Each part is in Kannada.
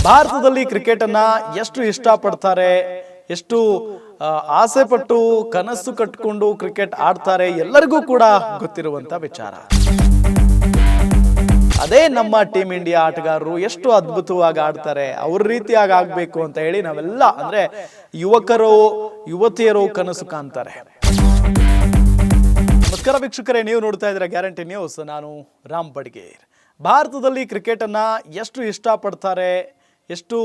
ಭಾರತದಲ್ಲಿ ಕ್ರಿಕೆಟ್ ಅನ್ನ ಎಷ್ಟು ಇಷ್ಟಪಡ್ತಾರೆ, ಎಷ್ಟು ಆಸೆ ಪಟ್ಟು ಕನಸು ಕಟ್ಟಿಕೊಂಡು ಕ್ರಿಕೆಟ್ ಆಡ್ತಾರೆ ಎಲ್ಲರಿಗೂ ಕೂಡ ಗೊತ್ತಿರುವಂತ ವಿಚಾರ. ಅದೇ ನಮ್ಮ ಟೀಮ್ ಇಂಡಿಯಾ ಆಟಗಾರರು ಎಷ್ಟು ಅದ್ಭುತವಾಗಿ ಆಡ್ತಾರೆ, ಅವ್ರ ರೀತಿಯಾಗಿ ಆಗ್ಬೇಕು ಅಂತ ಹೇಳಿ ನಾವೆಲ್ಲ ಅಂದ್ರೆ ಯುವಕರು ಯುವತಿಯರು ಕನಸು ಕಾಣ್ತಾರೆ. ನಮಸ್ಕಾರ ವೀಕ್ಷಕರೇ, ನೀವು ನೋಡ್ತಾ ಇದ್ದೀರಾ ಗ್ಯಾರಂಟಿ ನ್ಯೂಸ್. ನಾನು ರಾಮ್ ಬಡ್ಗೇರ್. ಭಾರತದಲ್ಲಿ ಕ್ರಿಕೆಟ್ ಅನ್ನ ಎಷ್ಟು ಇಷ್ಟಪಡ್ತಾರೆ, ಎಷ್ಟು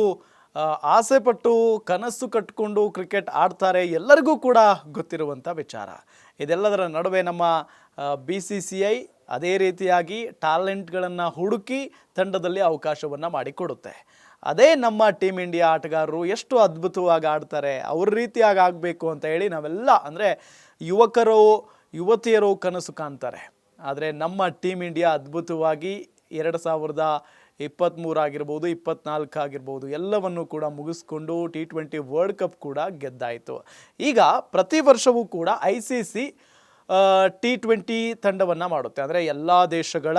ಆಸೆ ಪಟ್ಟು ಕನಸು ಕಟ್ಟಿಕೊಂಡು ಕ್ರಿಕೆಟ್ ಆಡ್ತಾರೆ ಎಲ್ಲರಿಗೂ ಕೂಡ ಗೊತ್ತಿರುವಂಥ ವಿಚಾರ. ಇದೆಲ್ಲದರ ನಡುವೆ ನಮ್ಮ BCCI ಅದೇ ರೀತಿಯಾಗಿ ಟ್ಯಾಲೆಂಟ್ಗಳನ್ನು ಹುಡುಕಿ ತಂಡದಲ್ಲಿ ಅವಕಾಶವನ್ನು ಮಾಡಿಕೊಡುತ್ತೆ. ಅದೇ ನಮ್ಮ ಟೀಮ್ ಇಂಡಿಯಾ ಆಟಗಾರರು ಎಷ್ಟು ಅದ್ಭುತವಾಗಿ ಆಡ್ತಾರೆ, ಅವ್ರ ರೀತಿಯಾಗಿ ಆಗಬೇಕು ಅಂತ ಹೇಳಿ ನಾವೆಲ್ಲ ಅಂದರೆ ಯುವಕರು ಯುವತಿಯರು ಕನಸು ಕಾಣ್ತಾರೆ. ಆದರೆ ನಮ್ಮ ಟೀಮ್ ಇಂಡಿಯಾ ಅದ್ಭುತವಾಗಿ 2023 ಆಗಿರ್ಬೋದು, 24 ಆಗಿರ್ಬೋದು, ಎಲ್ಲವನ್ನು ಕೂಡ ಮುಗಿಸ್ಕೊಂಡು T20 ವರ್ಲ್ಡ್ ಕಪ್ ಕೂಡ ಗೆದ್ದಾಯಿತು. ಈಗ ಪ್ರತಿ ವರ್ಷವೂ ಕೂಡ ICC T20 ತಂಡವನ್ನು ಮಾಡುತ್ತೆ. ಅಂದರೆ ಎಲ್ಲ ದೇಶಗಳ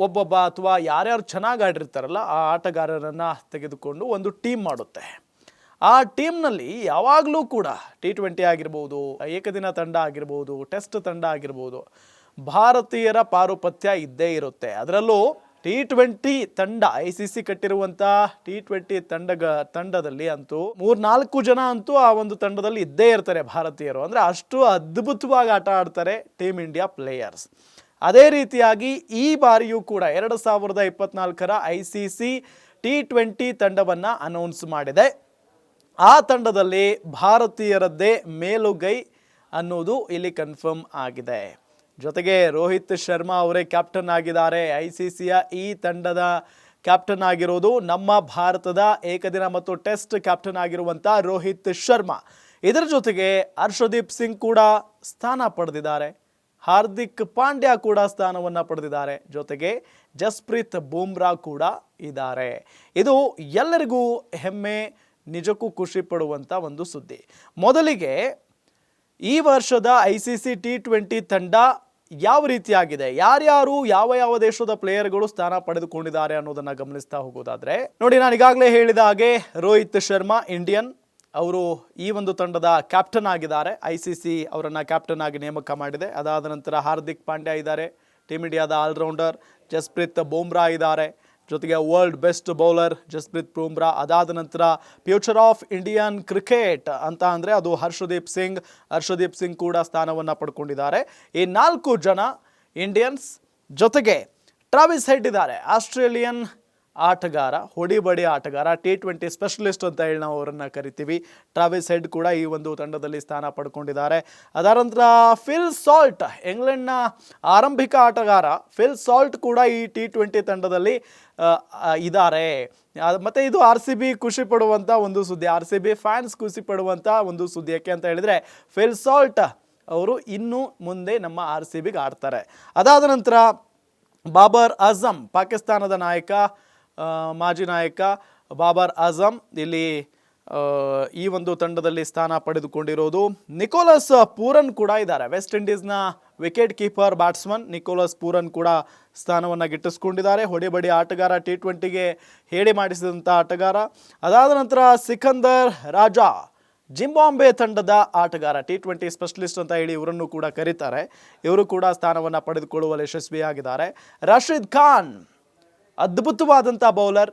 ಒಬ್ಬೊಬ್ಬ ಅಥವಾ ಯಾರ್ಯಾರು ಚೆನ್ನಾಗಿ ಆಡಿರ್ತಾರಲ್ಲ ಆ ಆಟಗಾರರನ್ನು ತೆಗೆದುಕೊಂಡು ಒಂದು ಟೀಮ್ ಮಾಡುತ್ತೆ. ಆ ಟೀಮ್ನಲ್ಲಿ ಯಾವಾಗಲೂ ಕೂಡ T20 ಆಗಿರ್ಬೋದು, ಏಕದಿನ ತಂಡ ಆಗಿರ್ಬೋದು, ಟೆಸ್ಟ್ ತಂಡ ಆಗಿರ್ಬೋದು, ಭಾರತೀಯರ ಪಾರುಪತ್ಯ ಇದ್ದೇ ಇರುತ್ತೆ. ಅದರಲ್ಲೂ T20 ತಂಡ ICC ಕಟ್ಟಿರುವಂಥ T20 ತಂಡದಲ್ಲಿ ಅಂತೂ 3-4 ಜನ ಅಂತೂ ಆ ಒಂದು ತಂಡದಲ್ಲಿ ಇದ್ದೇ ಇರ್ತಾರೆ ಭಾರತೀಯರು. ಅಂದರೆ ಅಷ್ಟು ಅದ್ಭುತವಾಗಿ ಆಟ ಆಡ್ತಾರೆ ಟೀಮ್ ಇಂಡಿಯಾ ಪ್ಲೇಯರ್ಸ್. ಅದೇ ರೀತಿಯಾಗಿ ಈ ಬಾರಿಯೂ ಕೂಡ 2024ರ ICC T20 ತಂಡವನ್ನು ಅನೌನ್ಸ್ ಮಾಡಿದೆ. ಆ ತಂಡದಲ್ಲಿ ಭಾರತೀಯರದ್ದೇ ಮೇಲುಗೈ ಅನ್ನೋದು ಇಲ್ಲಿ ಕನ್ಫರ್ಮ್ ಆಗಿದೆ. ಜೊತೆಗೆ ರೋಹಿತ್ ಶರ್ಮಾ ಅವರೇ ಕ್ಯಾಪ್ಟನ್ ಆಗಿದ್ದಾರೆ. ICCಯ ಈ ತಂಡದ ಕ್ಯಾಪ್ಟನ್ ಆಗಿರೋದು ನಮ್ಮ ಭಾರತದ ಏಕದಿನ ಮತ್ತು ಟೆಸ್ಟ್ ಕ್ಯಾಪ್ಟನ್ ಆಗಿರುವಂಥ ರೋಹಿತ್ ಶರ್ಮಾ. ಇದರ ಜೊತೆಗೆ ಹರ್ಷದೀಪ್ ಸಿಂಗ್ ಕೂಡ ಸ್ಥಾನ ಪಡೆದಿದ್ದಾರೆ. ಹಾರ್ದಿಕ್ ಪಾಂಡ್ಯ ಕೂಡ ಸ್ಥಾನವನ್ನು ಪಡೆದಿದ್ದಾರೆ. ಜೊತೆಗೆ ಜಸ್ಪ್ರೀತ್ ಬೂಮ್ರಾ ಕೂಡ ಇದ್ದಾರೆ. ಇದು ಎಲ್ಲರಿಗೂ ಹೆಮ್ಮೆ, ನಿಜಕ್ಕೂ ಖುಷಿ ಪಡುವಂಥ ಒಂದು ಸುದ್ದಿ. ಮೊದಲಿಗೆ ಈ ವರ್ಷದ ICC T20 ತಂಡ ಯಾವ ರೀತಿಯಾಗಿದೆ, ಯಾರ್ಯಾರು ಯಾವ ದೇಶದ ಪ್ಲೇಯರ್ಗಳು ಸ್ಥಾನ ಪಡೆದುಕೊಂಡಿದ್ದಾರೆ ಅನ್ನೋದನ್ನು ಗಮನಿಸ್ತಾ ಹೋಗೋದಾದ್ರೆ ನೋಡಿ, ನಾನು ಈಗಾಗಲೇ ಹೇಳಿದ ಹಾಗೆ ರೋಹಿತ್ ಶರ್ಮಾ ಇಂಡಿಯನ್ ಅವರು ಈ ಒಂದು ತಂಡದ ಕ್ಯಾಪ್ಟನ್ ಆಗಿದ್ದಾರೆ. ICC ಅವರನ್ನು ಕ್ಯಾಪ್ಟನ್ ಆಗಿ ನೇಮಕ ಮಾಡಿದೆ. ಅದಾದ ನಂತರ ಹಾರ್ದಿಕ್ ಪಾಂಡ್ಯ ಇದ್ದಾರೆ, ಟೀಮ್ ಇಂಡಿಯಾದ ಆಲ್ರೌಂಡರ್. ಜಸ್ಪ್ರೀತ್ ಬೂಮ್ರಾ ಇದ್ದಾರೆ, ಜೊತೆಗೆ world best bowler Jasprit Bumrah. ಅದಾದ ನಂತರ ಫ್ಯೂಚರ್ ಆಫ್ ಇಂಡಿಯನ್ ಕ್ರಿಕೆಟ್ ಅಂತ ಅಂದರೆ ಅದು ಹರ್ಷದೀಪ್ ಸಿಂಗ್ ಕೂಡ ಸ್ಥಾನವನ್ನು ಪಡ್ಕೊಂಡಿದ್ದಾರೆ. ಈ 4 ಜನ ಇಂಡಿಯನ್ಸ್. ಜೊತೆಗೆ ಟ್ರಾವಿಸ್ ಹೆಡ್ ಇದ್ದಾರೆ, ಆಸ್ಟ್ರೇಲಿಯನ್ ಆಟಗಾರ, ಹೊಡಿಬಡಿ ಆಟಗಾರ, T20 ಸ್ಪೆಷಲಿಸ್ಟ್ ಅಂತ ಹೇಳಿ ನಾವು ಅವರನ್ನು ಕರಿತೀವಿ. ಟ್ರಾವಿಸ್ ಹೆಡ್ ಕೂಡ ಈ ಒಂದು ತಂಡದಲ್ಲಿ ಸ್ಥಾನ ಪಡ್ಕೊಂಡಿದ್ದಾರೆ. ಅದರ ನಂತರ ಫಿಲ್ ಸಾಲ್ಟ್, ಇಂಗ್ಲೆಂಡ್ನ ಆರಂಭಿಕ ಆಟಗಾರ ಫಿಲ್ ಸಾಲ್ಟ್ ಕೂಡ ಈ T20 ತಂಡದಲ್ಲಿ ಇದ್ದಾರೆ. ಮತ್ತು ಇದು RCB ಖುಷಿ ಪಡುವಂಥ ಒಂದು ಸುದ್ದಿ, RCB ಫ್ಯಾನ್ಸ್ ಖುಷಿ ಪಡುವಂಥ ಒಂದು ಸುದ್ದಿ. ಯಾಕೆ ಅಂತ ಹೇಳಿದರೆ ಫಿಲ್ ಸಾಲ್ಟ್ ಅವರು ಇನ್ನು ಮುಂದೆ ನಮ್ಮ RCBಗೆ ಆಡ್ತಾರೆ. ಅದಾದ ನಂತರ ಬಾಬರ್ ಅಜಮ್, ಪಾಕಿಸ್ತಾನದ ನಾಯಕ, ಮಾಜಿ ನಾಯಕ ಬಾಬರ್ ಅಜಮ್ ಇಲ್ಲಿ ಈ ಒಂದು ತಂಡದಲ್ಲಿ ಸ್ಥಾನ ಪಡೆದುಕೊಂಡಿರೋದು. ನಿಕೋಲಸ್ ಪೂರನ್ ಕೂಡ ಇದ್ದಾರೆ, ವೆಸ್ಟ್ ಇಂಡೀಸ್ನ wicket keeper batsman Nicholas Pooran ಕೂಡ ಸ್ಥಾನವನ್ನು ಗಿಟ್ಟಿಸ್ಕೊಂಡಿದ್ದಾರೆ. ಹೊಡಿಬಡಿ ಆಟಗಾರ, T20ಗೆ ಹೇಳಿ ಮಾಡಿಸಿದಂಥ ಆಟಗಾರ. ಅದಾದ ನಂತರ ಸಿಕಂದರ್ ರಾಜಾ, ಜಿಂಬಾಬ್ವೆ ತಂಡದ ಆಟಗಾರ, T20 ಸ್ಪೆಷಲಿಸ್ಟ್ ಅಂತ ಹೇಳಿ ಇವರನ್ನು ಕೂಡ ಕರೀತಾರೆ. ಇವರು ಕೂಡ ಸ್ಥಾನವನ್ನು ಪಡೆದುಕೊಳ್ಳುವಲ್ಲಿ ಯಶಸ್ವಿಯಾಗಿದ್ದಾರೆ. ರಶೀದ್ ಖಾನ್ ಅದ್ಭುತವಾದಂಥ ಬೌಲರ್,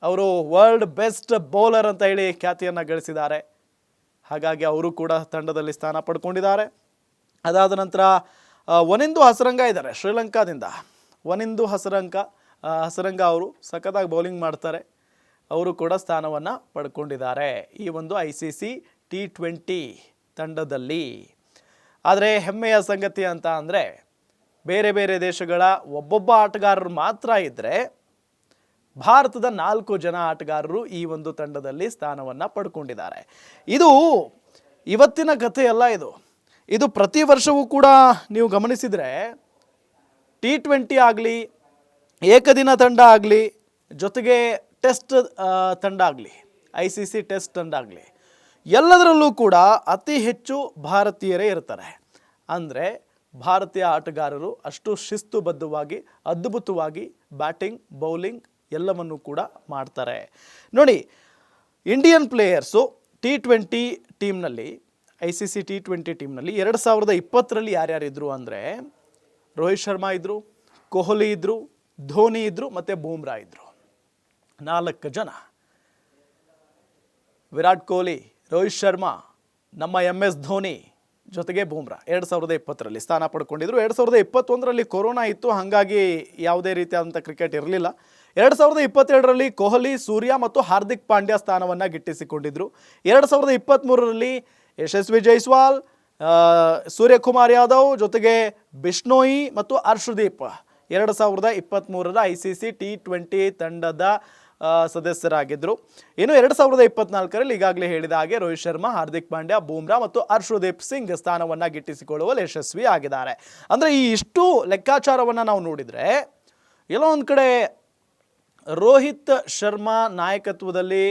ಅವರು ವರ್ಲ್ಡ್ ಬೆಸ್ಟ್ ಬೌಲರ್ ಅಂತ ಹೇಳಿ ಖ್ಯಾತಿಯನ್ನು ಗಳಿಸಿದ್ದಾರೆ. ಹಾಗಾಗಿ ಅವರು ಕೂಡ ತಂಡದಲ್ಲಿ ಸ್ಥಾನ ಪಡ್ಕೊಂಡಿದ್ದಾರೆ. ಅದಾದ ನಂತರ ವನಿಂದು ಹಸರಂಗ ಇದ್ದಾರೆ ಶ್ರೀಲಂಕಾದಿಂದ. ವನಿಂದು ಹಸರಂಗ ಅವರು ಸಖತ್ತಾಗಿ ಬೌಲಿಂಗ್ ಮಾಡ್ತಾರೆ, ಅವರು ಕೂಡ ಸ್ಥಾನವನ್ನು ಪಡ್ಕೊಂಡಿದ್ದಾರೆ ಈ ಒಂದು ICC T20 ತಂಡದಲ್ಲಿ. ಆದರೆ ಹೆಮ್ಮೆಯ ಸಂಗತಿ ಅಂತ ಅಂದರೆ ಬೇರೆ ದೇಶಗಳ ಒಬ್ಬೊಬ್ಬ ಆಟಗಾರರು ಮಾತ್ರ ಇದ್ದರೆ ಭಾರತದ 4 ಜನ ಆಟಗಾರರು ಈ ಒಂದು ತಂಡದಲ್ಲಿ ಸ್ಥಾನವನ್ನು ಪಡ್ಕೊಂಡಿದ್ದಾರೆ. ಇದು ಇವತ್ತಿನ ಕಥೆಯಲ್ಲ, ಇದು ಪ್ರತಿ ವರ್ಷವೂ ಕೂಡ ನೀವು ಗಮನಿಸಿದರೆ T20 ಆಗಲಿ, ಏಕದಿನ ತಂಡ ಆಗಲಿ, ಜೊತೆಗೆ ಟೆಸ್ಟ್ ತಂಡ ಆಗಲಿ, ICC ಟೆಸ್ಟ್ ತಂಡ ಆಗಲಿ, ಎಲ್ಲದರಲ್ಲೂ ಕೂಡ ಅತಿ ಹೆಚ್ಚು ಭಾರತೀಯರೇ ಇರ್ತಾರೆ. ಅಂದರೆ ಭಾರತೀಯ ಆಟಗಾರರು ಅಷ್ಟು ಶಿಸ್ತುಬದ್ಧವಾಗಿ ಅದ್ಭುತವಾಗಿ ಬ್ಯಾಟಿಂಗ್, ಬೌಲಿಂಗ್ ಎಲ್ಲವನ್ನು ಕೂಡ ಮಾಡ್ತಾರೆ. ನೋಡಿ, Indian players T20 ಟೀಮ್ನಲ್ಲಿ, ICC T20 ಟೀಮ್ನಲ್ಲಿ 2020ರಲ್ಲಿ ಯಾರ್ಯಾರಿದ್ರು ಅಂದರೆ ರೋಹಿತ್ ಶರ್ಮಾ ಇದ್ದರು, ಕೊಹ್ಲಿ ಇದ್ದರು, ಧೋನಿ ಇದ್ದರು ಮತ್ತು ಬೂಮ್ರಾ ಇದ್ದರು. 4 ಜನ. ವಿರಾಟ್ ಕೊಹ್ಲಿ, ರೋಹಿತ್ ಶರ್ಮಾ, ನಮ್ಮ MS ಧೋನಿ ಜೊತೆಗೆ ಬೂಮ್ರಾ 2020ರಲ್ಲಿ ಸ್ಥಾನ ಪಡ್ಕೊಂಡಿದ್ರು. 2021ರಲ್ಲಿ ಕೊರೋನಾ ಇತ್ತು, ಹಾಗಾಗಿ ಯಾವುದೇ ರೀತಿಯಾದಂಥ ಕ್ರಿಕೆಟ್ ಇರಲಿಲ್ಲ. 2022ರಲ್ಲಿ ಕೊಹ್ಲಿ, ಸೂರ್ಯ ಮತ್ತು ಹಾರ್ದಿಕ್ ಪಾಂಡ್ಯ ಸ್ಥಾನವನ್ನು ಗಿಟ್ಟಿಸಿಕೊಂಡಿದ್ರು. 2023ರಲ್ಲಿ ಯಶಸ್ವಿ ಜೈಸ್ವಾಲ್, ಸೂರ್ಯಕುಮಾರ್ ಯಾದವ್ ಜೊತೆಗೆ ಬಿಷ್ಣೋಯಿ ಮತ್ತು ಹರ್ಷದೀಪ್ 2023ರ ICC T20 ತಂಡದ ಸದಸ್ಯರಾಗಿದ್ದರು. ಇನ್ನು 2024ರಲ್ಲಿ ಈಗಾಗಲೇ ಹೇಳಿದ ಹಾಗೆ ರೋಹಿತ್ ಶರ್ಮಾ, ಹಾರ್ದಿಕ್ ಪಾಂಡ್ಯ, ಬೂಮ್ರಾ ಮತ್ತು ಹರ್ಷದೀಪ್ ಸಿಂಗ್ ಸ್ಥಾನವನ್ನು ಗಿಟ್ಟಿಸಿಕೊಳ್ಳುವಲ್ಲಿ ಯಶಸ್ವಿ ಆಗಿದ್ದಾರೆ. ಅಂದರೆ ಈ ಇಷ್ಟು ಲೆಕ್ಕಾಚಾರವನ್ನು ನಾವು ನೋಡಿದರೆ ಎಲ್ಲೋ ಒಂದು ಕಡೆ ರೋಹಿತ್ ಶರ್ಮಾ ನಾಯಕತ್ವದಲ್ಲಿ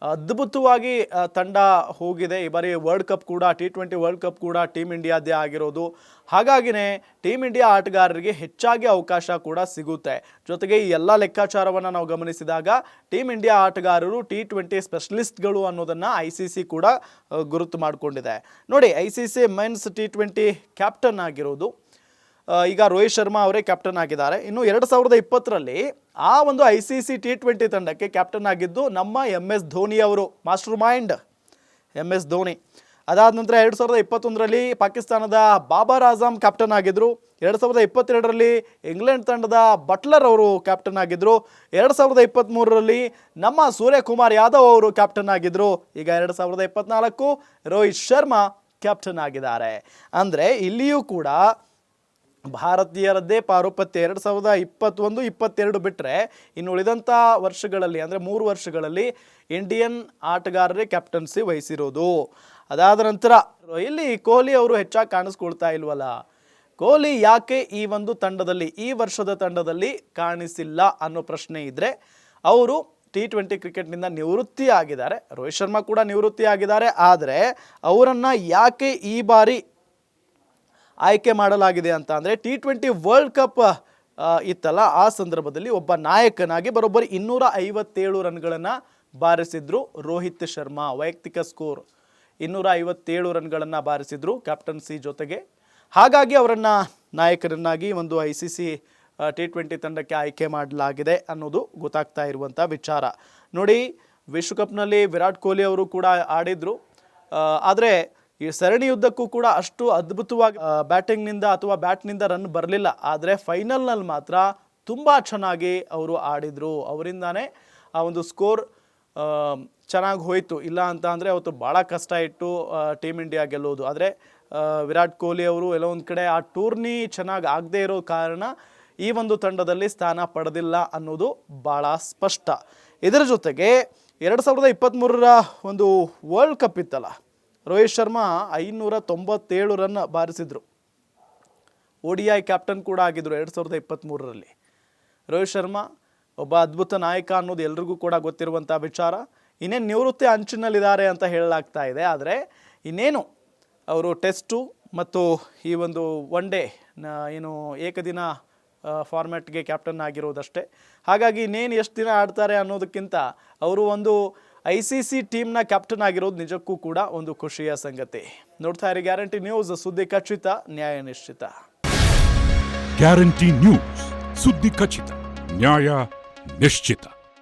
ಅದ್ಭುತವಾಗಿ ತಂಡ ಹೋಗಿದೆ. ಈ ಬಾರಿ ವರ್ಲ್ಡ್ ಕಪ್ ಕೂಡ, T20 ವರ್ಲ್ಡ್ ಕಪ್ ಕೂಡ ಟೀಮ್ ಇಂಡಿಯಾದ್ದೇ ಆಗಿರೋದು. ಹಾಗಾಗಿನೇ ಟೀಮ್ ಇಂಡಿಯಾ ಆಟಗಾರರಿಗೆ ಹೆಚ್ಚಾಗಿ ಅವಕಾಶ ಕೂಡ ಸಿಗುತ್ತೆ. ಜೊತೆಗೆ ಈ ಎಲ್ಲ ಲೆಕ್ಕಾಚಾರವನ್ನು ನಾವು ಗಮನಿಸಿದಾಗ ಟೀಮ್ ಇಂಡಿಯಾ ಆಟಗಾರರು T20 ಸ್ಪೆಷಲಿಸ್ಟ್ಗಳು ಅನ್ನೋದನ್ನು ICC ಕೂಡ ಗುರುತು ಮಾಡಿಕೊಂಡಿದೆ. ನೋಡಿ, ICC ಮೆನ್ಸ್ T20 ಕ್ಯಾಪ್ಟನ್ ಆಗಿರೋದು ಈಗ ರೋಹಿತ್ ಶರ್ಮಾ ಅವರೇ ಕ್ಯಾಪ್ಟನ್ ಆಗಿದ್ದಾರೆ. ಇನ್ನು 2020ರಲ್ಲಿ ಆ ಒಂದು ICC T20 ತಂಡಕ್ಕೆ ಕ್ಯಾಪ್ಟನ್ ಆಗಿದ್ದು ನಮ್ಮ MS ಧೋನಿ ಅವರು, ಮಾಸ್ಟರ್ ಮೈಂಡ್ MS ಧೋನಿ. ಅದಾದ ನಂತರ 2021ರಲ್ಲಿ ಪಾಕಿಸ್ತಾನದ ಬಾಬರ್ ಆಜಮ್ ಕ್ಯಾಪ್ಟನ್ ಆಗಿದ್ದರು. 2022ರಲ್ಲಿ ಇಂಗ್ಲೆಂಡ್ ತಂಡದ ಬಟ್ಲರ್ ಅವರು ಕ್ಯಾಪ್ಟನ್ ಆಗಿದ್ದರು. 2023ರಲ್ಲಿ ನಮ್ಮ ಸೂರ್ಯಕುಮಾರ್ ಯಾದವ್ ಅವರು ಕ್ಯಾಪ್ಟನ್ ಆಗಿದ್ದರು. ಈಗ 2024 ರೋಹಿತ್ ಶರ್ಮಾ ಕ್ಯಾಪ್ಟನ್ ಆಗಿದ್ದಾರೆ. ಅಂದರೆ ಇಲ್ಲಿಯೂ ಕೂಡ ಭಾರತೀಯರದ್ದೇ ಪಾರುಪತ್ಯ. 2021-22 ಬಿಟ್ಟರೆ ಇನ್ನು ಉಳಿದಂಥ ವರ್ಷಗಳಲ್ಲಿ, ಅಂದರೆ 3 ವರ್ಷಗಳಲ್ಲಿ ಇಂಡಿಯನ್ ಆಟಗಾರರೇ ಕ್ಯಾಪ್ಟನ್ಸಿ ವಹಿಸಿರೋದು. ಅದಾದ ನಂತರ ಇಲ್ಲಿ ಕೊಹ್ಲಿ ಅವರು ಹೆಚ್ಚಾಗಿ ಕಾಣಿಸ್ಕೊಳ್ತಾ ಇಲ್ವಲ್ಲ, ಕೊಹ್ಲಿ ಯಾಕೆ ಈ ಒಂದು ತಂಡದಲ್ಲಿ, ಈ ವರ್ಷದ ತಂಡದಲ್ಲಿ ಕಾಣಿಸಿಲ್ಲ ಅನ್ನೋ ಪ್ರಶ್ನೆ ಇದ್ದರೆ, ಅವರು T20 ಕ್ರಿಕೆಟ್ನಿಂದ ನಿವೃತ್ತಿ ಆಗಿದ್ದಾರೆ. ರೋಹಿತ್ ಶರ್ಮಾ ಕೂಡ ನಿವೃತ್ತಿ ಆಗಿದ್ದಾರೆ. ಆದರೆ ಅವರನ್ನು ಯಾಕೆ ಈ ಬಾರಿ ಆಯ್ಕೆ ಮಾಡಲಾಗಿದೆ ಅಂತ ಅಂದರೆ, T20 ವರ್ಲ್ಡ್ ಕಪ್ ಇತ್ತಲ್ಲ, ಆ ಸಂದರ್ಭದಲ್ಲಿ ಒಬ್ಬ ನಾಯಕನಾಗಿ ಬರೋಬ್ಬರಿ 257 ರನ್ಗಳನ್ನು ಬಾರಿಸಿದ್ರು ರೋಹಿತ್ ಶರ್ಮಾ. ವೈಯಕ್ತಿಕ ಸ್ಕೋರ್ 257 ರನ್ಗಳನ್ನು ಬಾರಿಸಿದ್ರು ಕ್ಯಾಪ್ಟನ್ಸಿ ಜೊತೆಗೆ. ಹಾಗಾಗಿ ಅವರನ್ನು ನಾಯಕರನ್ನಾಗಿ ಒಂದು ICC T20 ತಂಡಕ್ಕೆ ಆಯ್ಕೆ ಮಾಡಲಾಗಿದೆ ಅನ್ನೋದು ಗೊತ್ತಾಗ್ತಾ ಇರುವಂಥ ವಿಚಾರ. ನೋಡಿ, ವಿಶ್ವಕಪ್ನಲ್ಲಿ ವಿರಾಟ್ ಕೊಹ್ಲಿ ಅವರು ಕೂಡ ಆಡಿದರು. ಆದರೆ ಈ ಸರಣಿಯುದ್ದಕ್ಕೂ ಕೂಡ ಅಷ್ಟು ಅದ್ಭುತವಾಗಿ ಬ್ಯಾಟಿಂಗ್ನಿಂದ ಅಥವಾ ಬ್ಯಾಟ್ನಿಂದ ರನ್ ಬರಲಿಲ್ಲ. ಆದರೆ ಫೈನಲ್ನಲ್ಲಿ ಮಾತ್ರ ತುಂಬ ಚೆನ್ನಾಗಿ ಅವರು ಆಡಿದರು. ಅವರಿಂದಾನೇ ಆ ಒಂದು ಸ್ಕೋರ್ ಚೆನ್ನಾಗಿ ಹೋಯಿತು. ಇಲ್ಲ ಅಂತ ಅಂದರೆ ಅವತ್ತು ಭಾಳ ಕಷ್ಟ ಇಟ್ಟು ಟೀಮ್ ಇಂಡಿಯಾ ಗೆಲ್ಲೋದು. ಆದರೆ ವಿರಾಟ್ ಕೊಹ್ಲಿ ಅವರು ಎಲ್ಲೋ ಒಂದು ಕಡೆ ಆ ಟೂರ್ನಿ ಚೆನ್ನಾಗಿ ಆಗದೇ ಇರೋ ಕಾರಣ ಈ ಒಂದು ತಂಡದಲ್ಲಿ ಸ್ಥಾನ ಪಡೆದಿಲ್ಲ ಅನ್ನೋದು ಭಾಳ ಸ್ಪಷ್ಟ. ಇದರ ಜೊತೆಗೆ 2023ರ ಒಂದು ವರ್ಲ್ಡ್ ಕಪ್ ಇತ್ತಲ್ಲ, ರೋಹಿತ್ ಶರ್ಮಾ 597 ರನ್ ಬಾರಿಸಿದ್ರು. ODI ಕ್ಯಾಪ್ಟನ್ ಕೂಡ ಆಗಿದ್ದರು 2023ರಲ್ಲಿ. ರೋಹಿತ್ ಶರ್ಮಾ ಒಬ್ಬ ಅದ್ಭುತ ನಾಯಕ ಅನ್ನೋದು ಎಲ್ರಿಗೂ ಕೂಡ ಗೊತ್ತಿರುವಂಥ ವಿಚಾರ. ಇನ್ನೇನು ನಿವೃತ್ತಿ ಅಂಚಿನಲ್ಲಿದ್ದಾರೆ ಅಂತ ಹೇಳಲಾಗ್ತಾ ಇದೆ. ಆದರೆ ಇನ್ನೇನು ಅವರು ಟೆಸ್ಟು ಮತ್ತು ಈ ಒಂದು ಒನ್ ಡೇ ಏನು ಏಕದಿನ ಫಾರ್ಮ್ಯಾಟ್ಗೆ ಕ್ಯಾಪ್ಟನ್ ಆಗಿರೋದಷ್ಟೇ. ಹಾಗಾಗಿ ಇನ್ನೇನು ಎಷ್ಟು ದಿನ ಆಡ್ತಾರೆ ಅನ್ನೋದಕ್ಕಿಂತ ಅವರು ಒಂದು ICC ಟೀಮ್ನ ಕ್ಯಾಪ್ಟನ್ ಆಗಿರೋದು ನಿಜಕ್ಕೂ ಕೂಡ ಒಂದು ಖುಷಿಯ ಸಂಗತಿ. ನೋಡ್ತಾ ಇರಿ ಗ್ಯಾರಂಟಿ ನ್ಯೂಸ್, ಸುದ್ದಿ ಖಚಿತ, ನ್ಯಾಯ ನಿಶ್ಚಿತ. ಗ್ಯಾರಂಟಿ ನ್ಯೂಸ್, ಸುದ್ದಿ ಖಚಿತ, ನ್ಯಾಯ ನಿಶ್ಚಿತ.